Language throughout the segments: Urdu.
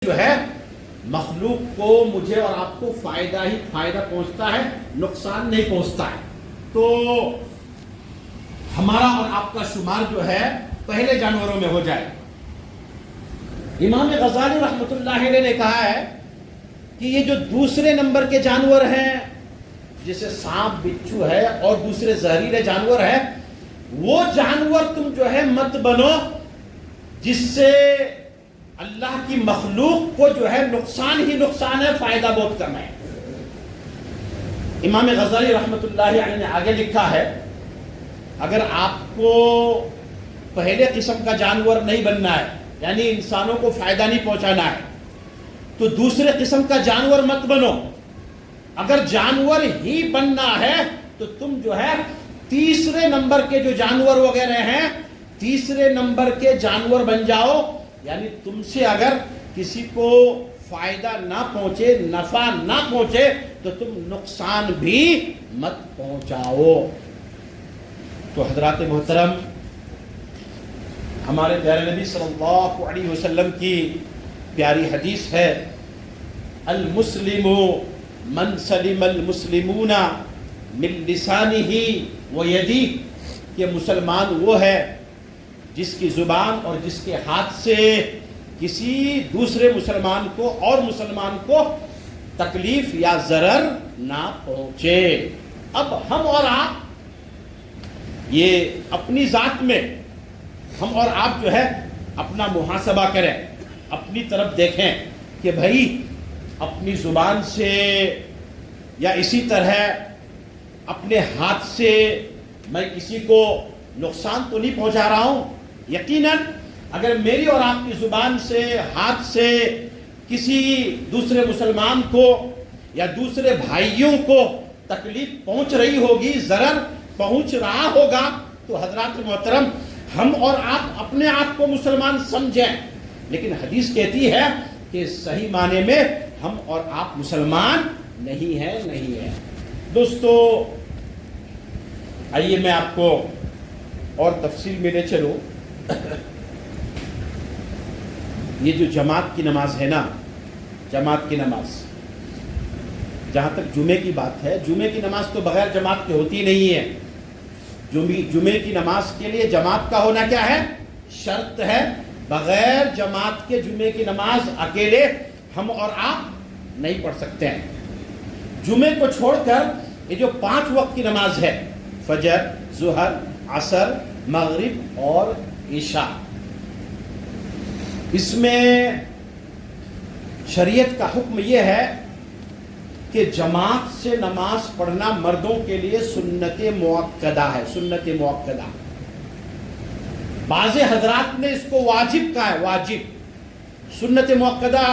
جو ہے مخلوق کو مجھے اور آپ کو فائدہ ہی فائدہ پہنچتا ہے، نقصان نہیں پہنچتا ہے. تو ہمارا اور آپ کا شمار جو ہے پہلے جانوروں میں ہو جائے. امام غزالی رحمۃ اللہ علیہ نے کہا ہے کہ یہ جو دوسرے نمبر کے جانور ہیں جیسے سانپ بچھو ہے اور دوسرے زہریلے جانور ہیں، وہ جانور تم جو ہے مت بنو جس سے اللہ کی مخلوق کو جو ہے نقصان ہی نقصان ہے، فائدہ بہت کم ہے. امام غزالی رحمۃ اللہ علیہ نے آگے لکھا ہے اگر آپ کو پہلے قسم کا جانور نہیں بننا ہے، یعنی انسانوں کو فائدہ نہیں پہنچانا ہے، تو دوسرے قسم کا جانور مت بنو. اگر جانور ہی بننا ہے تو تم جو ہے تیسرے نمبر کے جو جانور وغیرہ ہیں تیسرے نمبر کے جانور بن جاؤ. یعنی تم سے اگر کسی کو فائدہ نہ پہنچے، نفع نہ پہنچے، تو تم نقصان بھی مت پہنچاؤ. تو حضرات محترم، ہمارے پیارے نبی صلی اللہ علیہ وسلم کی پیاری حدیث ہے، المسلم من سلم المسلمون من لسانہ و یدہ، کہ مسلمان وہ ہے جس کی زبان اور جس کے ہاتھ سے کسی دوسرے مسلمان کو اور مسلمان کو تکلیف یا ضرر نہ پہنچے. اب ہم اور آپ یہ اپنی ذات میں ہم اور آپ جو ہے اپنا محاسبہ کریں، اپنی طرف دیکھیں کہ بھائی اپنی زبان سے یا اسی طرح اپنے ہاتھ سے میں کسی کو نقصان تو نہیں پہنچا رہا ہوں. یقیناً اگر میری اور آپ کی زبان سے، ہاتھ سے کسی دوسرے مسلمان کو یا دوسرے بھائیوں کو تکلیف پہنچ رہی ہوگی، ضرر پہنچ رہا ہوگا، تو حضرات محترم ہم اور آپ اپنے آپ کو مسلمان سمجھیں. لیکن حدیث کہتی ہے کہ صحیح معنی میں ہم اور آپ مسلمان نہیں ہیں. دوستو، آئیے میں آپ کو اور تفصیل میں لے چلوں. یہ جو جماعت کی نماز ہے نا، جماعت کی نماز، جہاں تک جمعے کی بات ہے، جمعے کی نماز تو بغیر جماعت کے ہوتی نہیں ہے. جمعے کی نماز کے لیے جماعت کا ہونا کیا ہے؟ شرط ہے. بغیر جماعت کے جمعے کی نماز اکیلے ہم اور آپ نہیں پڑھ سکتے ہیں. جمعے کو چھوڑ کر یہ جو 5 وقت کی نماز ہے، فجر، ظہر، عصر، مغرب اور عشاء، اس میں شریعت کا حکم یہ ہے کہ جماعت سے نماز پڑھنا مردوں کے لیے سنت مؤکدہ ہے. سنت مؤکدہ، بعض حضرات نے اس کو واجب کہا ہے. واجب، سنت مؤکدہ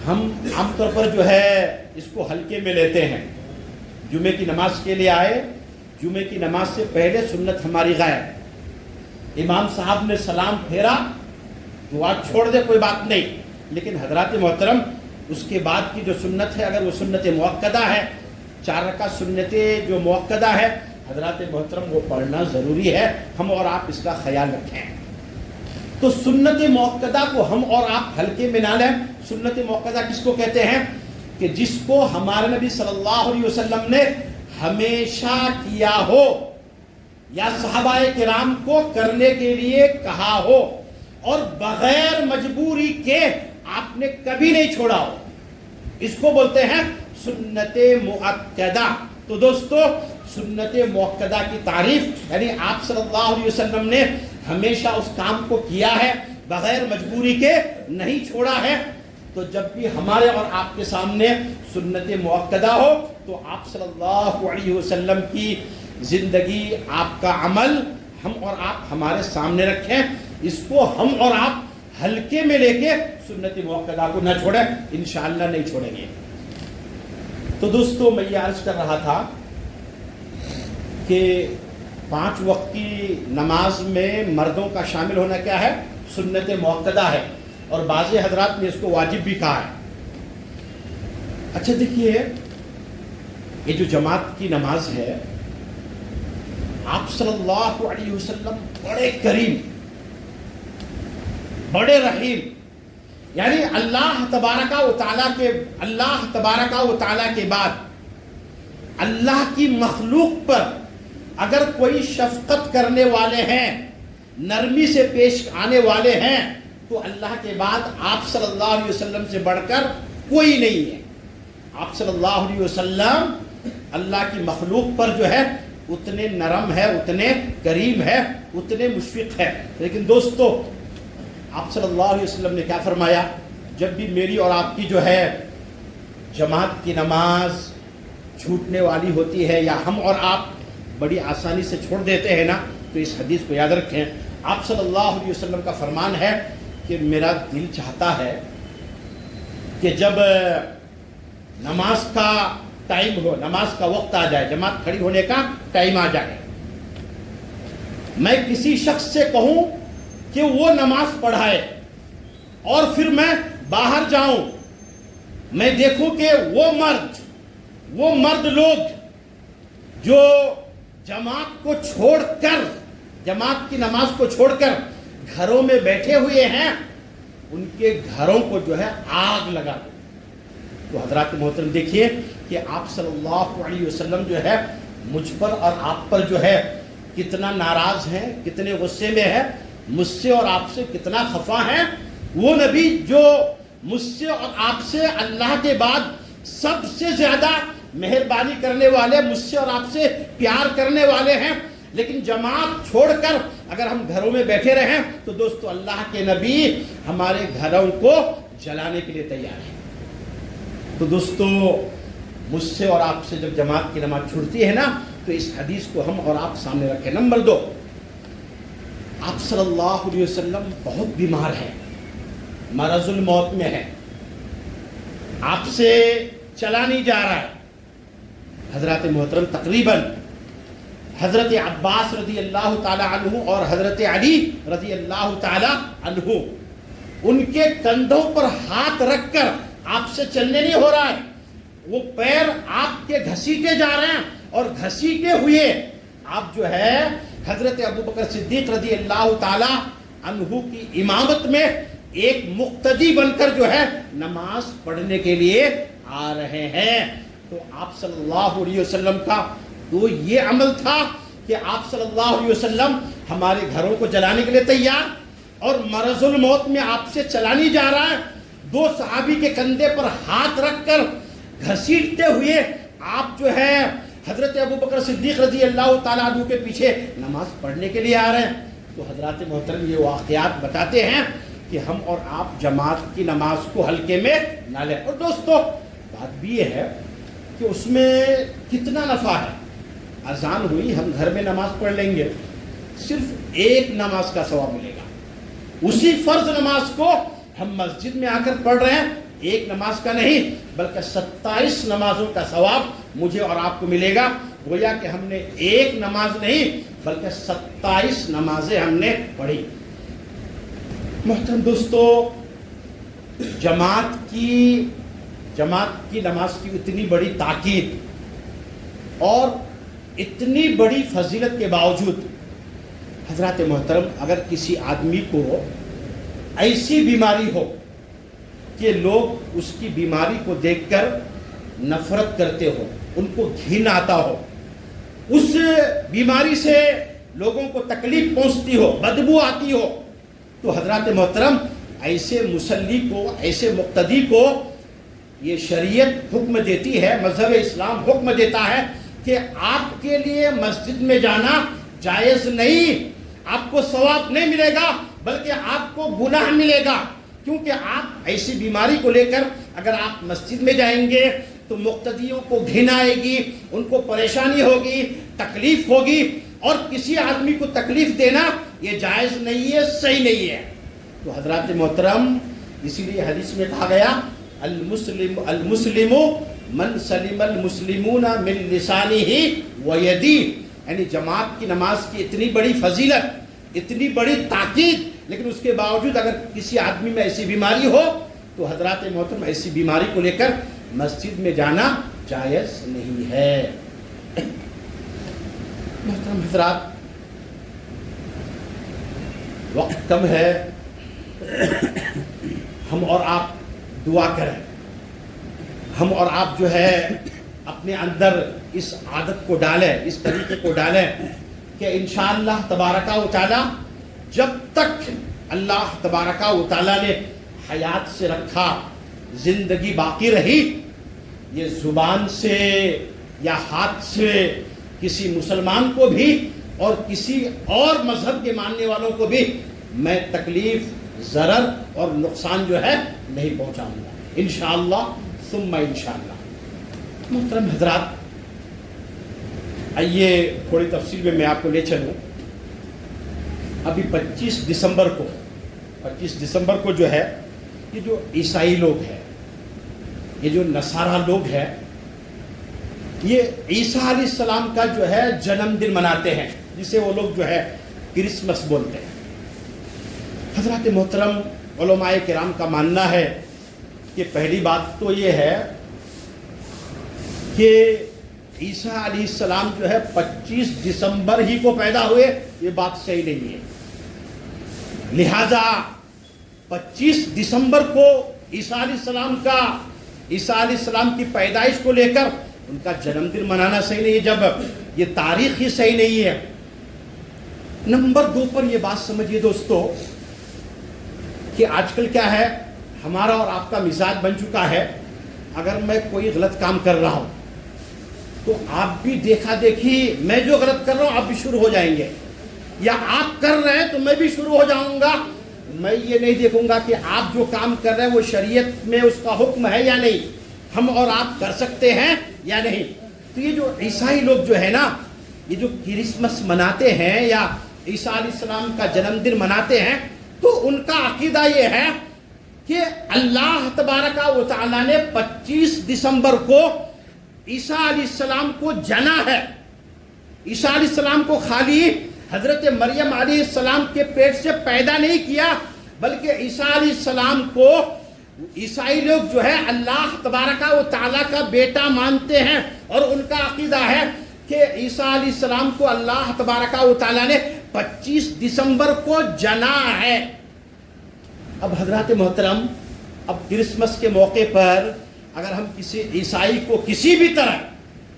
ہم عام طور پر جو ہے اس کو ہلکے میں لیتے ہیں. جمعے کی نماز کے لیے آئے، جمعے کی نماز سے پہلے سنت ہماری غائب، امام صاحب نے سلام پھیرا، دعا چھوڑ دے، کوئی بات نہیں. لیکن حضرات محترم اس کے بعد کی جو سنت ہے، اگر وہ سنت مؤکدہ ہے، 4 رکعت سنتیں جو مؤکدہ ہے، حضرات محترم وہ پڑھنا ضروری ہے. ہم اور آپ اس کا خیال رکھیں. تو سنت مؤکدہ کو ہم اور آپ ہلکے میں نہ لیں. سنت مؤکدہ کس کو کہتے ہیں؟ کہ جس کو ہمارے نبی صلی اللہ علیہ وسلم نے ہمیشہ کیا ہو یا صحابہ کرام کو کرنے کے لیے کہا ہو اور بغیر مجبوری کے آپ نے کبھی نہیں چھوڑا ہو، اس کو بولتے ہیں سنت مؤکدہ. تو دوستو، سنت مؤکدہ کی تعریف یعنی آپ صلی اللہ علیہ وسلم نے ہمیشہ اس کام کو کیا ہے، بغیر مجبوری کے نہیں چھوڑا ہے. تو جب بھی ہمارے اور آپ کے سامنے سنت مؤکدہ ہو تو آپ صلی اللہ علیہ وسلم کی زندگی، آپ کا عمل ہم اور آپ ہمارے سامنے رکھیں. اس کو ہم اور آپ ہلکے میں لے کے سنت مؤکدہ کو نہ چھوڑیں، انشاءاللہ نہیں چھوڑیں گے. تو دوستو، میں یہ عرض کر رہا تھا کہ 5 وقت کی نماز میں مردوں کا شامل ہونا کیا ہے؟ سنت مؤکدہ ہے، اور بعض حضرات نے اس کو واجب بھی کہا ہے. اچھا دیکھیے، یہ جو جماعت کی نماز ہے، آپ صلی اللہ علیہ وسلم بڑے کریم، بڑے رحیم، یعنی اللہ تبارک و تعالیٰ کے بعد اللہ کی مخلوق پر اگر کوئی شفقت کرنے والے ہیں، نرمی سے پیش آنے والے ہیں، تو اللہ کے بعد آپ صلی اللہ علیہ وسلم سے بڑھ کر کوئی نہیں ہے۔ آپ صلی اللہ علیہ وسلم اللہ کی مخلوق پر جو ہے اتنے نرم ہے، اتنے کریم ہے، اتنے مشفق ہے۔ لیکن دوستو، آپ صلی اللہ علیہ وسلم نے کیا فرمایا؟ جب بھی میری اور آپ کی جو ہے جماعت کی نماز چھوٹنے والی ہوتی ہے یا ہم اور آپ بڑی آسانی سے چھوڑ دیتے ہیں نا، تو اس حدیث کو یاد رکھیں۔ آپ صلی اللہ علیہ وسلم کا فرمان ہے کہ میرا دل چاہتا ہے کہ جب نماز کا ٹائم ہو، نماز کا وقت آ جائے، جماعت کھڑی ہونے کا ٹائم آ جائے، میں کسی شخص سے کہوں کہ وہ نماز پڑھائے اور پھر میں باہر جاؤں، میں دیکھوں کہ وہ مرد لوگ جو جماعت کو چھوڑ کر، جماعت کی نماز کو چھوڑ کر گھروں میں بیٹھے ہوئے ہیں، ان کے گھروں کو جو ہے آگ لگا دو۔ تو حضرات محترم دیکھیے کہ آپ صلی اللہ علیہ وسلم جو ہے مجھ پر اور آپ پر جو ہے کتنا ناراض ہیں، کتنے غصے میں ہے، مجھ سے اور آپ سے کتنا خفا ہیں۔ وہ نبی جو مجھ سے اور آپ سے اللہ کے بعد سب سے زیادہ مہربانی کرنے والے، مجھ سے اور آپ سے پیار کرنے والے ہیں، لیکن جماعت چھوڑ کر اگر ہم گھروں میں بیٹھے رہیں تو دوستو اللہ کے نبی ہمارے گھروں کو جلانے کے لیے تیار ہیں۔ تو دوستو مجھ سے اور آپ سے جب جماعت کی نماز چھوٹتی ہے نا، تو اس حدیث کو ہم اور آپ سامنے رکھیں۔ نمبر 2، آپ صلی اللہ علیہ وسلم بہت بیمار ہیں، مرض الموت میں ہے، آپ سے چلا نہیں جا رہا ہے۔ حضرات محترم تقریباً حضرت عباس رضی اللہ تعالی عنہ اور حضرت علی رضی اللہ تعالی عنہ ان کے کندھوں پر ہاتھ رکھ کر آپ سے چلنے نہیں ہو رہا ہے، وہ پیر آپ کے گھسیٹے جا رہے ہیں، اور گھسیٹے ہوئے آپ جو ہے حضرت ابوبکر صدیق رضی اللہ تعالی عنہ کی امامت میں ایک مقتدی بن کر جو ہے نماز پڑھنے کے لیے آ رہے ہیں۔ تو آپ صلی اللہ علیہ وسلم کا تو یہ عمل تھا کہ آپ صلی اللہ علیہ وسلم ہمارے گھروں کو جلانے کے لیے تیار، اور مرض الموت میں آپ سے چلا نہیں جا رہا ہے۔ 2 صحابی کے کندھے پر ہاتھ رکھ کر گھسیٹتے ہوئے آپ جو ہے حضرت ابوبکر صدیق رضی اللہ تعالیٰ عنہ کے پیچھے نماز پڑھنے کے لیے آ رہے ہیں۔ تو حضرات محترم یہ واقعات بتاتے ہیں کہ ہم اور آپ جماعت کی نماز کو ہلکے میں نہ لیں۔ اور دوستو بات بھی یہ ہے کہ اس میں کتنا نفع ہے۔ اذان ہوئی، ہم گھر میں نماز پڑھ لیں گے، صرف ایک نماز کا ثواب ملے گا۔ اسی فرض نماز کو ہم مسجد میں آ کر پڑھ رہے ہیں، ایک نماز کا نہیں بلکہ 27 نمازوں کا ثواب مجھے اور آپ کو ملے گا۔ گویا کہ ہم نے ایک نماز نہیں بلکہ 27 نمازیں ہم نے پڑھی۔ محترم دوستو، جماعت کی نماز کی اتنی بڑی تاکید اور اتنی بڑی فضیلت کے باوجود حضرات محترم اگر کسی آدمی کو ایسی بیماری ہو کہ لوگ اس کی بیماری کو دیکھ کر نفرت کرتے ہو، ان کو گھن آتا ہو، اس بیماری سے لوگوں کو تکلیف پہنچتی ہو، بدبو آتی ہو، تو حضرات محترم ایسے مصلی کو، ایسے مقتدی کو یہ شریعت حکم دیتی ہے، مذہب اسلام حکم دیتا ہے کہ آپ کے لیے مسجد میں جانا جائز نہیں، آپ کو ثواب نہیں ملے گا بلکہ آپ کو گناہ ملے گا، کیونکہ آپ ایسی بیماری کو لے کر اگر آپ مسجد میں جائیں گے تو مقتدیوں کو گھن آئے گی، ان کو پریشانی ہوگی، تکلیف ہوگی، اور کسی آدمی کو تکلیف دینا یہ جائز نہیں ہے، صحیح نہیں ہے۔ تو حضرات محترم اسی لیے حدیث میں کہا گیا المسلم من سلم المسلمون من لسانہ ویدہ، یعنی جماعت کی نماز کی اتنی بڑی فضیلت، اتنی بڑی تاکید، لیکن اس کے باوجود اگر کسی آدمی میں ایسی بیماری ہو تو حضرات محترم ایسی بیماری کو لے کر مسجد میں جانا جائز نہیں ہے۔ محترم حضرات، وقت کم ہے، ہم اور آپ دعا کریں، ہم اور آپ جو ہے اپنے اندر اس عادت کو ڈالیں، اس طریقے کو ڈالیں کہ انشاءاللہ تبارک و تعالی جب تک اللہ تبارک و تعالی نے حیات سے رکھا، زندگی باقی رہی، یہ زبان سے یا ہاتھ سے کسی مسلمان کو بھی اور کسی اور مذہب کے ماننے والوں کو بھی میں تکلیف، ضرر اور نقصان جو ہے نہیں پہنچاؤں گا انشاءاللہ ثم انشاءاللہ۔ محترم حضرات، آئیے تھوڑی تفصیل میں آپ کو لے چلوں۔ ابھی 25 دسمبر کو جو ہے یہ جو عیسائی لوگ ہیں، یہ جو نصارہ لوگ ہیں، یہ عیسیٰ علیہ السلام کا جو ہے جنم دن مناتے ہیں، جسے وہ لوگ جو ہے کرسمس بولتے ہیں۔ حضرات محترم، علماء کرام کا ماننا ہے کہ پہلی بات تو یہ ہے کہ عیسیٰ علیہ السلام جو ہے 25 دسمبر ہی کو پیدا ہوئے، یہ بات صحیح نہیں ہے۔ لہذا 25 دسمبر کو عیسیٰ علیہ السلام کی پیدائش کو لے کر ان کا جنم دن منانا صحیح نہیں ہے، جب یہ تاریخ ہی صحیح نہیں ہے۔ نمبر 2 پر یہ بات سمجھیے دوستو کہ آج کل کیا ہے، ہمارا اور آپ کا مزاج بن چکا ہے، اگر میں کوئی غلط کام کر رہا ہوں تو آپ بھی دیکھا دیکھی میں جو غلط کر رہا ہوں آپ بھی شروع ہو جائیں گے، یا آپ کر رہے ہیں تو میں بھی شروع ہو جاؤں گا۔ میں یہ نہیں دیکھوں گا کہ آپ جو کام کر رہے ہیں وہ شریعت میں اس کا حکم ہے یا نہیں، ہم اور آپ کر سکتے ہیں یا نہیں۔ تو یہ جو عیسائی لوگ جو ہے نا، یہ جو کرسمس مناتے ہیں یا عیسیٰ علیہ السلام کا جنم دن مناتے ہیں، تو ان کا عقیدہ یہ ہے کہ اللہ تبارک و تعالیٰ نے 25 دسمبر کو عیسیٰ علیہ السلام کو جنا ہے۔ عیسیٰ علیہ السلام کو خالی حضرت مریم علیہ السلام کے پیٹ سے پیدا نہیں کیا، بلکہ عیسیٰ علیہ السلام کو عیسائی لوگ جو ہے اللہ تبارک و تعالیٰ کا بیٹا مانتے ہیں، اور ان کا عقیدہ ہے کہ عیسیٰ علیہ السلام کو اللہ تبارک و تعالیٰ نے 25 دسمبر کو جنا ہے۔ اب حضرات محترم، اب کرسمس کے موقع پر اگر ہم کسی عیسائی کو کسی بھی طرح،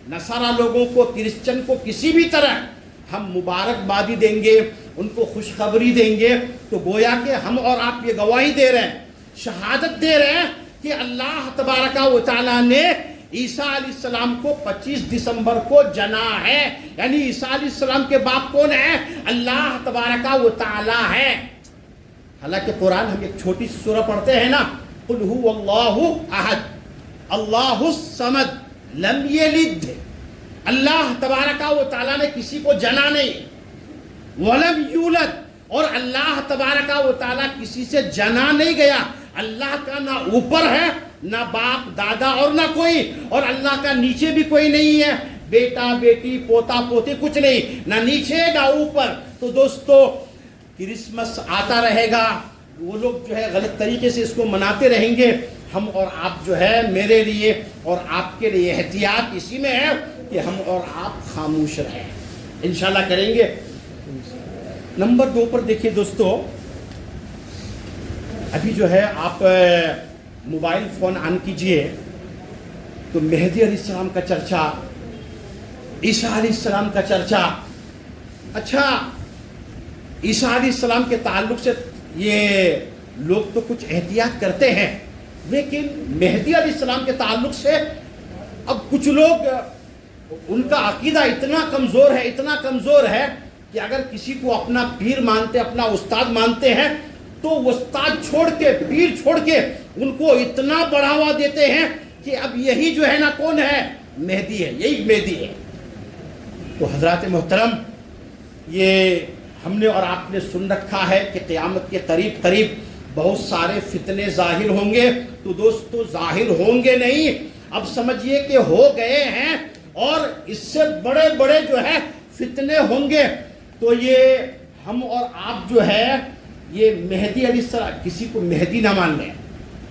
نصارہ لوگوں کو، کرسچن کو کسی بھی طرح ہم مبارکبادی دیں گے، ان کو خوشخبری دیں گے، تو گویا کہ ہم اور آپ یہ گواہی دے رہے ہیں، شہادت دے رہے ہیں کہ اللہ تبارک و تعالیٰ نے عیسیٰ علیہ السلام کو 25 دسمبر کو جنا ہے۔ یعنی عیسیٰ علیہ السلام کے باپ کون ہے؟ اللہ تبارک و تعالیٰ ہے۔ حالانکہ قرآن ہم ایک چھوٹی سی سورہ پڑھتے ہیں نا، قل هو اللہ احد اللہ الصمد لم یلد، اللہ تبارک و تعالیٰ نے کسی کو جنا نہیں، ولم یولد، اور اللہ تبارک و تعالیٰ کسی سے جنا نہیں گیا۔ اللہ کا نہ اوپر ہے، نہ باپ دادا اور نہ کوئی، اور اللہ کا نیچے بھی کوئی نہیں ہے، بیٹا بیٹی پوتا پوتی کچھ نہیں، نہ نیچے نہ اوپر۔ تو دوستو، کرسمس آتا رہے گا، وہ لوگ جو ہے غلط طریقے سے اس کو مناتے رہیں گے، ہم اور آپ جو ہے، میرے لیے اور آپ کے لیے احتیاط اسی میں ہے کہ ہم اور آپ خاموش رہیں، انشاءاللہ کریں گے۔ نمبر 2 پر دیکھیے دوستو، ابھی جو ہے آپ موبائل فون آن کیجئے تو مہدی علیہ السلام کا چرچا، عیسیٰ علیہ السلام کا چرچا۔ اچھا، عیسیٰ علیہ السلام کے تعلق سے یہ لوگ تو کچھ احتیاط کرتے ہیں، لیکن مہدی علیہ السلام کے تعلق سے اب کچھ لوگ، ان کا عقیدہ اتنا کمزور ہے کہ اگر کسی کو اپنا پیر مانتے، اپنا استاد مانتے ہیں، تو استاد چھوڑ کے، پیر چھوڑ کے ان کو اتنا بڑھاوا دیتے ہیں کہ اب یہی جو ہے نا کون ہے؟ مہدی ہے، یہی مہدی ہے۔ تو حضرات محترم، یہ ہم نے اور آپ نے سن رکھا ہے کہ قیامت کے قریب بہت سارے فتنے ظاہر ہوں گے۔ تو دوستو، ظاہر ہوں گے نہیں، اب سمجھیے کہ ہو گئے ہیں، اور اس سے بڑے بڑے جو ہے فتنے ہوں گے۔ تو یہ ہم اور آپ جو ہے، یہ مہدی علیہ السلام، کسی کو مہدی نہ مان لیں،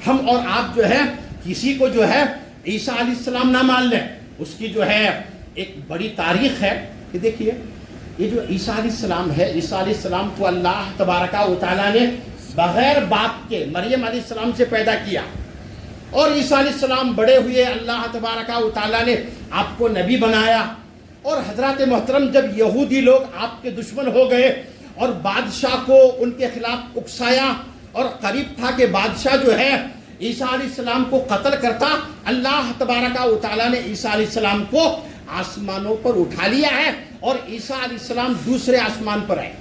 ہم اور آپ جو ہے کسی کو جو ہے عیسیٰ علیہ السلام نہ مان لیں، اس کی جو ہے ایک بڑی تاریخ ہے کہ دیکھیے، یہ جو عیسیٰ علیہ السلام ہے، عیسیٰ علیہ السلام کو اللہ تبارک و تعالیٰ نے بغیر باپ کے مریم علیہ السلام سے پیدا کیا، اور عیسیٰ علیہ السلام بڑے ہوئے، اللہ تبارک و تعالیٰ نے آپ کو نبی بنایا، اور حضرات محترم جب یہودی لوگ آپ کے دشمن ہو گئے اور بادشاہ کو ان کے خلاف اکسایا، اور قریب تھا کہ بادشاہ جو ہے عیسیٰ علیہ السلام کو قتل کرتا، اللہ تبارک و تعالیٰ نے عیسیٰ علیہ السلام کو آسمانوں پر اٹھا لیا ہے، اور عیسیٰ علیہ السلام دوسرے آسمان پر ہے۔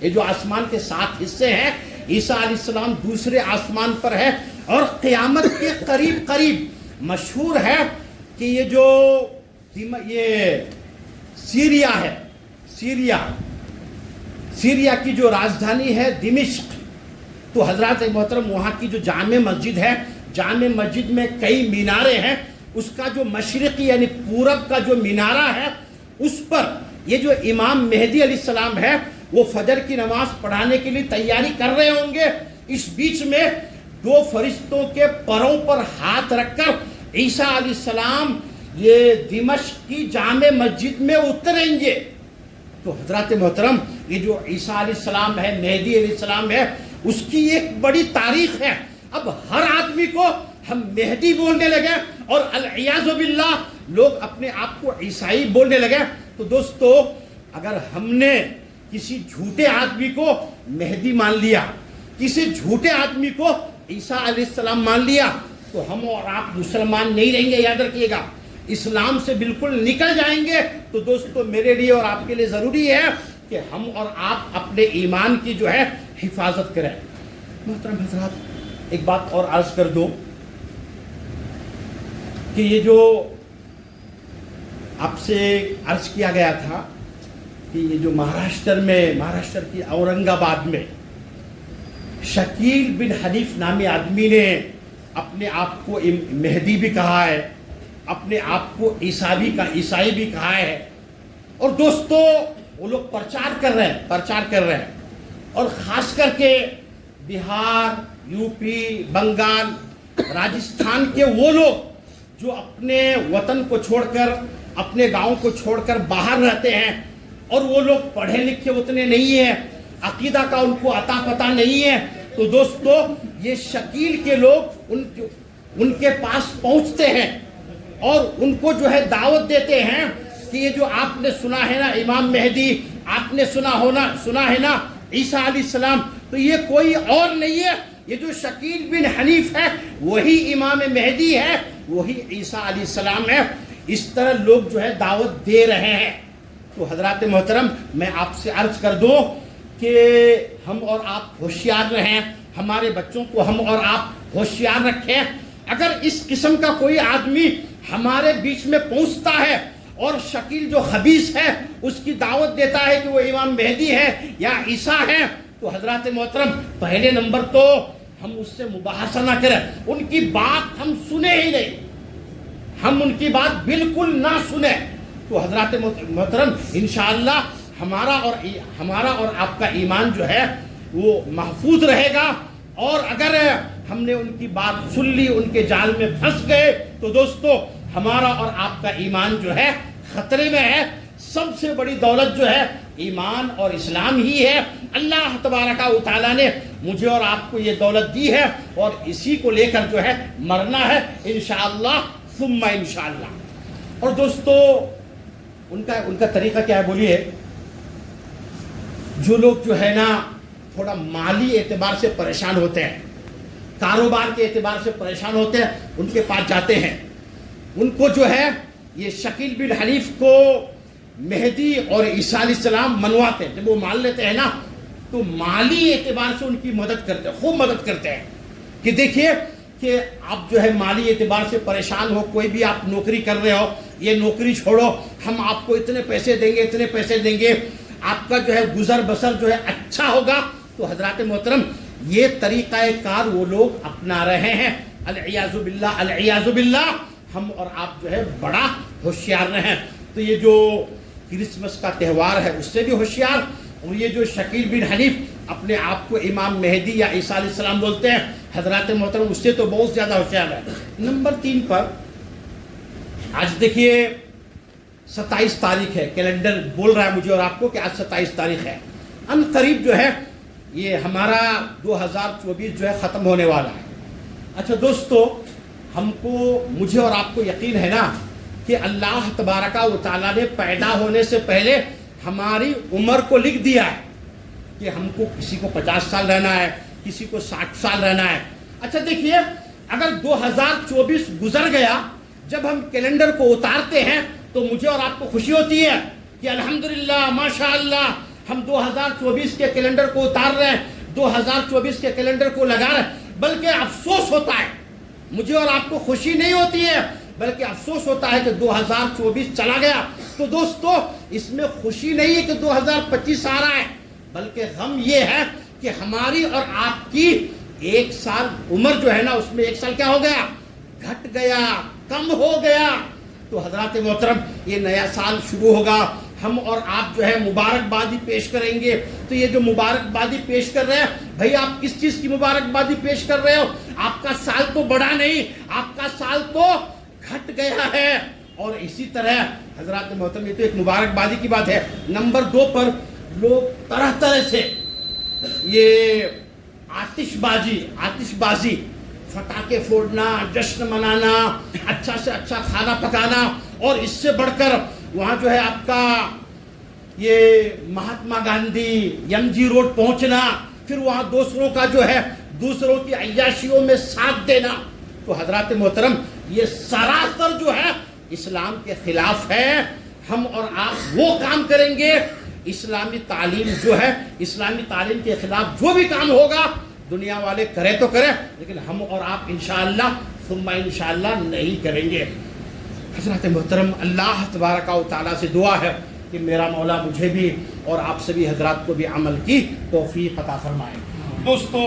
یہ جو آسمان کے 7 حصے ہیں، عیسیٰ علیہ السلام دوسرے آسمان پر ہے، اور قیامت کے قریب قریب مشہور ہے کہ یہ جو سیریا ہے، سیریا کی جو راجدھانی ہے دمشق، تو حضرات محترم وہاں کی جو جامع مسجد ہے، جامع مسجد میں کئی مینارے ہیں، اس کا جو مشرقی یعنی پورب کا جو مینارہ ہے، اس پر یہ جو امام مہدی علیہ السلام ہے وہ فجر کی نماز پڑھانے کے لیے تیاری کر رہے ہوں گے۔ اس بیچ میں 2 فرشتوں کے پروں پر ہاتھ رکھ کر عیسیٰ علیہ السلام یہ دمشق کی جامع مسجد میں اتریں گے۔ تو حضرات محترم یہ جو عیسیٰ علیہ السلام ہے، مہدی علیہ السلام ہے، اس کی ایک بڑی تاریخ ہے۔ اب ہر آدمی کو ہم مہدی بولنے لگے اور العیاذ باللہ لوگ اپنے آپ کو عیسائی بولنے لگے، تو دوستو اگر ہم نے کسی جھوٹے آدمی کو مہدی مان لیا، کسی جھوٹے آدمی کو عیسیٰ علیہ السلام مان لیا، تو ہم اور آپ مسلمان نہیں رہیں گے، یاد رکھیے گا، اسلام سے بالکل نکل جائیں گے۔ تو دوستو میرے لیے اور آپ کے لیے ضروری ہے کہ ہم اور آپ اپنے ایمان کی جو ہے حفاظت کریں۔ محترم حضرات ایک بات اور عرض کر دوں کہ یہ جو آپ سے عرض کیا گیا تھا کہ یہ جو مہاراشٹر کی اورنگ آباد میں شکیل بن حنیف نامی آدمی نے اپنے آپ کو مہدی بھی کہا ہے، اپنے آپ کو عیسائی بھی کہا ہے، اور دوستو وہ لوگ پرچار کر رہے ہیں، اور خاص کر کے بہار، یو پی، بنگال، راجستھان کے وہ لوگ جو اپنے وطن کو چھوڑ کر، اپنے گاؤں کو چھوڑ کر باہر رہتے ہیں، اور وہ لوگ پڑھے لکھے اتنے نہیں ہیں، عقیدہ کا ان کو عطا پتہ نہیں ہے، تو دوستو یہ شکیل کے لوگ ان کے پاس پہنچتے ہیں اور ان کو جو ہے دعوت دیتے ہیں کہ یہ جو آپ نے سنا ہے نا امام مہدی، آپ نے سنا ہے نا عیسیٰ علیہ السلام، تو یہ کوئی اور نہیں ہے، یہ جو شکیل بن حنیف ہے وہی امام مہدی ہے، وہی عیسیٰ علیہ السلام ہے۔ اس طرح لوگ جو ہے دعوت دے رہے ہیں۔ تو حضرات محترم میں آپ سے عرض کر دوں کہ ہم اور آپ ہوشیار رہیں، ہمارے بچوں کو ہم اور آپ ہوشیار رکھیں۔ اگر اس قسم کا کوئی آدمی ہمارے بیچ میں پہنچتا ہے اور شکیل جو خبیث ہے اس کی دعوت دیتا ہے کہ وہ امام مہدی ہے یا عیسیٰ ہے، تو حضرات محترم پہلے نمبر تو ہم اس سے مباحثہ نہ کریں، ان کی بات ہم سنیں ہی نہیں، ہم ان کی بات بالکل نہ سنیں۔ تو حضرات محترم انشاءاللہ ہمارا اور آپ کا ایمان جو ہے وہ محفوظ رہے گا، اور اگر ہم نے ان کی بات سن لی، ان کے جال میں پھنس گئے، تو دوستو ہمارا اور آپ کا ایمان جو ہے خطرے میں ہے۔ سب سے بڑی دولت جو ہے ایمان اور اسلام ہی ہے۔ اللہ تبارک و تعالیٰ نے مجھے اور آپ کو یہ دولت دی ہے، اور اسی کو لے کر جو ہے مرنا ہے انشاءاللہ ثم انشاءاللہ۔ اور دوستو ان کا طریقہ کیا ہے بولیے؟ جو لوگ جو ہے نا تھوڑا مالی اعتبار سے پریشان ہوتے ہیں، کاروبار کے اعتبار سے پریشان ہوتے ہیں، ان کے پاس جاتے ہیں، ان کو جو ہے یہ شکیل بن حنیف کو مہدی اور عیسیٰ علیہ السلام منواتے ہیں۔ جب وہ مان لیتے ہیں نا تو مالی اعتبار سے ان کی مدد کرتے ہیں، خوب مدد کرتے ہیں کہ دیکھیے کہ آپ جو ہے مالی اعتبار سے پریشان ہو، کوئی بھی آپ نوکری کر رہے ہو، یہ نوکری چھوڑو، ہم آپ کو اتنے پیسے دیں گے، آپ کا جو ہے گزر بسر جو ہے اچھا ہوگا۔ تو حضرات محترم یہ طریقہ کار وہ لوگ اپنا رہے ہیں، العیاذ باللہ۔ ہم اور آپ جو ہے بڑا ہوشیار رہیں۔ تو یہ جو کرسمس کا تہوار ہے اس سے بھی ہوشیار، اور یہ جو شکیل بن حنیف اپنے آپ کو امام مہدی یا عیسیٰ علیہ السلام بولتے ہیں، حضرات محترم اس سے تو بہت زیادہ ہوشیار ہے۔ نمبر 3 پر آج دیکھیے 27 تاریخ ہے، کیلنڈر بول رہا ہے مجھے اور آپ کو کہ آج 27 تاریخ ہے۔ ان قریب جو ہے یہ ہمارا 2024 جو ہے ختم ہونے والا ہے. اچھا دوستو، ہم کو، مجھے اور آپ کو یقین ہے نا کہ اللہ تبارک و تعالیٰ نے پیدا ہونے سے پہلے ہماری عمر کو لکھ دیا ہے کہ ہم کو کسی کو 50 سال رہنا ہے، کسی کو 60 سال رہنا ہے. اچھا دیکھیے، اگر 2024 گزر گیا، جب ہم کیلنڈر کو اتارتے ہیں تو مجھے اور آپ کو خوشی ہوتی ہے کہ الحمدللہ ماشاءاللہ ہم 2024 کے کیلنڈر کو اتار رہے ہیں، 2024 کے کیلنڈر کو لگا رہے ہیں. بلکہ افسوس ہوتا ہے، مجھے اور آپ کو خوشی نہیں ہوتی ہے بلکہ افسوس ہوتا ہے کہ 2024 چلا گیا. تو دوستو، اس میں خوشی نہیں ہے کہ 2025 آ رہا ہے، بلکہ غم یہ ہے کہ ہماری اور آپ کی 1 سال عمر جو ہے نا، اس میں 1 سال کیا ہو گیا؟ گھٹ گیا، کم ہو گیا. تو حضرات محترم، یہ نیا سال شروع ہوگا، ہم اور آپ جو ہے مبارکبادی پیش کریں گے. تو یہ جو مبارکبادی پیش کر رہے ہیں، بھائی آپ کس چیز کی مبارکبادی پیش کر رہے ہو؟ آپ کا سال تو بڑا نہیں، آپ کا سال تو گھٹ گیا ہے. اور اسی طرح حضرات محترم، یہ تو ایک مبارکبادی کی بات ہے. نمبر 2 پر لوگ طرح طرح سے یہ آتش بازی، پٹاخے پھوڑنا، جشن منانا، اچھا سے اچھا کھانا پکانا، اور اس سے بڑھ کر وہاں جو ہے آپ کا یہ Mahatma Gandhi M G road پہنچنا، پھر وہاں دوسروں کا جو ہے دوسروں کی عیاشیوں میں ساتھ دینا. تو حضرات محترم، یہ سراسر جو ہے اسلام کے خلاف ہے. ہم اور آپ وہ کام کریں گے، اسلامی تعلیم جو ہے، اسلامی تعلیم کے خلاف جو بھی کام ہوگا، دنیا والے کرے تو کرے، لیکن ہم اور آپ انشاءاللہ ثم انشاءاللہ نہیں کریں گے. حضرات محترم، اللہ تبارک و تعالیٰ سے دعا ہے کہ میرا مولا مجھے بھی اور آپ سبھی حضرات کو بھی عمل کی توفیق عطا فرمائے. دوستو،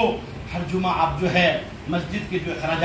ہر جمعہ آپ جو ہے مسجد کے جو اخراجات